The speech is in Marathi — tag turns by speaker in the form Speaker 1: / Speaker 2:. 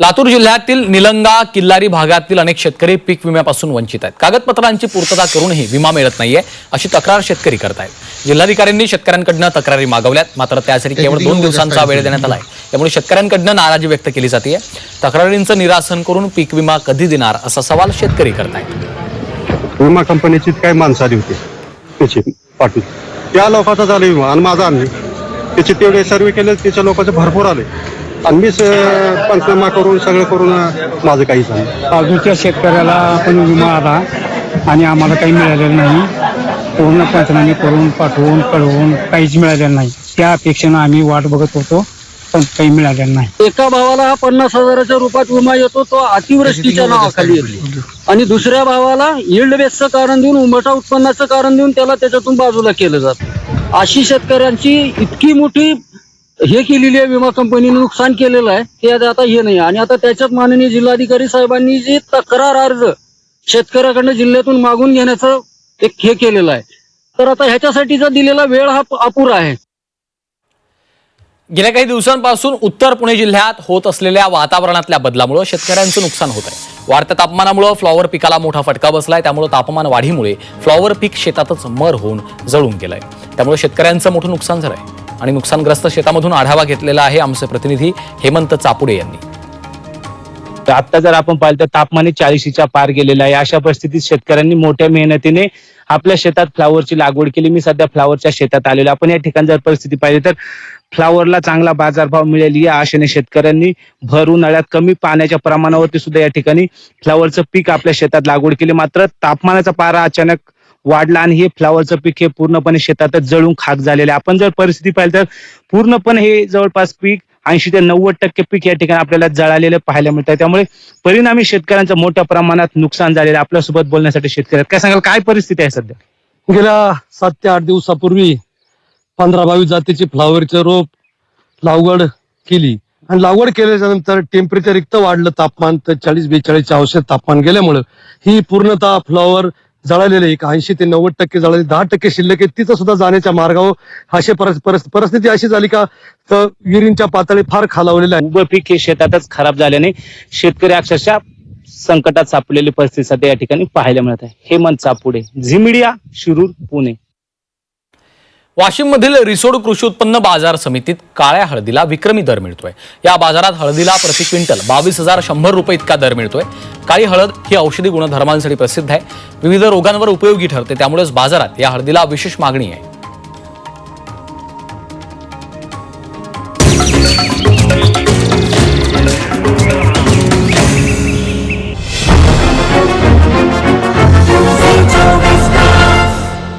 Speaker 1: लातूर जिल्ह्यातील निलंगा किल्लारी भागातील अनेक शेतकरी पीक विम्यापासून वंचित आहेत। कागदपत्रांची पूर्तता करूनही विमा मिळत नाहीये अशी तक्रार शेतकरी करतायत। जिल्हाधिकाऱ्यांनी शेतकऱ्यांकडून तक्रारी मागवल्यात, मात्र त्यासाठी केवळ 2 दिवसांचा वेळ देण्यात आलाय। त्यामुळे शेतकऱ्यांकडून नाराजी व्यक्त केली जाते। तक्रारींचं निरासन करून पीक विमा कधी देणार असा सवाल शेतकरी करतायत।
Speaker 2: विमा कंपनीची काय माणसं आली होती त्याची पाठवून त्या लोकांचा झाला विमा आणि माझा आणली त्याचे तेवढे सर्वे केले, त्याच्या लोकांचे भरपूर आले आणि मी पंचनामा करून सगळं करून माझं काही झालं।
Speaker 3: बाजूच्या शेतकऱ्याला पण विमा आला आणि आम्हाला काही मिळालेलं नाही। पूर्ण पंचनामे करून पाठवून कळवून काहीच मिळालेलं नाही। त्या अपेक्षेनं आम्ही वाट बघत होतो, पण काही मिळालेलं नाही।
Speaker 4: एका भावाला हा 50,000च्या रूपात विमा येतो, तो अतिवृष्टीच्या नावाखाली येतो, आणि दुसऱ्या भावाला यील्ड बेसचं कारण देऊन, उमटा उत्पन्नाचं कारण देऊन त्याला त्याच्यातून बाजूला केलं जातं। अशी शेतकऱ्यांची इतकी मोठी हे केलेली आहे, विमा कंपनीने नुकसान केलेलं आहे की आता हे नाही। आणि आता त्याच्यात माननीय जिल्हाधिकारी साहेबांनी जी तक्रार अर्ज शेतकऱ्याकडनं जिल्ह्यातून मागून घेण्याचं एक हे केलेलं आहे, तर आता ह्याच्यासाठीचा दिलेला वेळ हा अपुरा आहे।
Speaker 1: गेल्या काही दिवसांपासून उत्तर पुणे जिल्ह्यात होत असलेल्या वातावरणातल्या बदलामुळे शेतकऱ्यांचं नुकसान होत आहे। वाढत्या तापमानामुळे फ्लॉवर पिकाला मोठा फटका बसलाय। त्यामुळे तापमान वाढीमुळे फ्लॉवर पीक शेतातच मर होऊन जळून गेलंय। त्यामुळे शेतकऱ्यांचं मोठं नुकसान झालंय आणि नुकसानग्रस्त शेतामधून आढावा घेतलेला आहे आमचे प्रतिनिधी हेमंत चापुडे यांनी।
Speaker 5: आता जर आपण पाहिलं तर तापमान 40च्या पार गेलेलं आहे। अशा परिस्थितीत शेतकऱ्यांनी मोठ्या मेहनतीने आपल्या शेतात फ्लावरची लागवड केली। मी सध्या फ्लावरच्या शेतात आलेलो। आपण या ठिकाणी जर परिस्थिती पाहिली तर फ्लावरला चांगला बाजारभाव मिळेल या आशेने शेतकऱ्यांनी भर उन्हाळ्यात कमी पाण्याच्या प्रमाणावरती सुद्धा या ठिकाणी फ्लावरचं पीक आपल्या शेतात लागवड केली। मात्र तापमानाचा पारा अचानक वाढला आणि हे फ्लावरचं पीक हे पूर्णपणे शेतातच जळून खाक झालेलं आहे। आपण जर परिस्थिती पाहिली तर पूर्णपणे हे जवळपास पीक 80 ते 90% पीक या ठिकाणी आपल्याला जळालेलं पाहायला मिळतं। त्यामुळे परिणामी शेतकऱ्यांचं मोठ्या प्रमाणात नुकसान झालेलं आहे। आपल्यासोबत बोलण्यासाठी शेतकरी काय सांगाल, काय परिस्थिती आहे सध्या?
Speaker 4: गेल्या 7 ते 8 दिवसापूर्वी 15-22 जातीची फ्लावरचे रोप लागवड केली आणि लागवड केल्याच्या नंतर टेम्परेचर इतकं वाढलं, तापमान तर 40-42 अंश तापमान गेल्यामुळे ही पूर्णतः फ्लावर जळालेले 80 ते 90% जळाले, 10% शिल्लक आहे, तिथं सुद्धा जाण्याच्या मार्गावर अशी परिस्थिती अशी झाली का तर विहिरींच्या पातळी फार खालावलेल्या आहे।
Speaker 5: उभं पीक हे शेतातच खराब झाल्याने शेतकरी अक्षरशः संकटात सापडलेली परिस्थिती सध्या या ठिकाणी पाहायला मिळत आहे। Hemant Chapude, Zee Media, Shirur, Pune.
Speaker 1: वाशिममधील रिसोड कृषी उत्पन्न बाजार समितीत काळ्या हळदीला विक्रमी दर मिळतोय। या बाजारात हळदीला प्रति क्विंटल 22,100 रुपये इतका दर मिळतोय। काळी हळद ही औषधी गुणधर्मांसाठी प्रसिद्ध आहे, विविध रोगांवर उपयोगी ठरते, त्यामुळेच बाजारात या हळदीला विशेष मागणी आहे।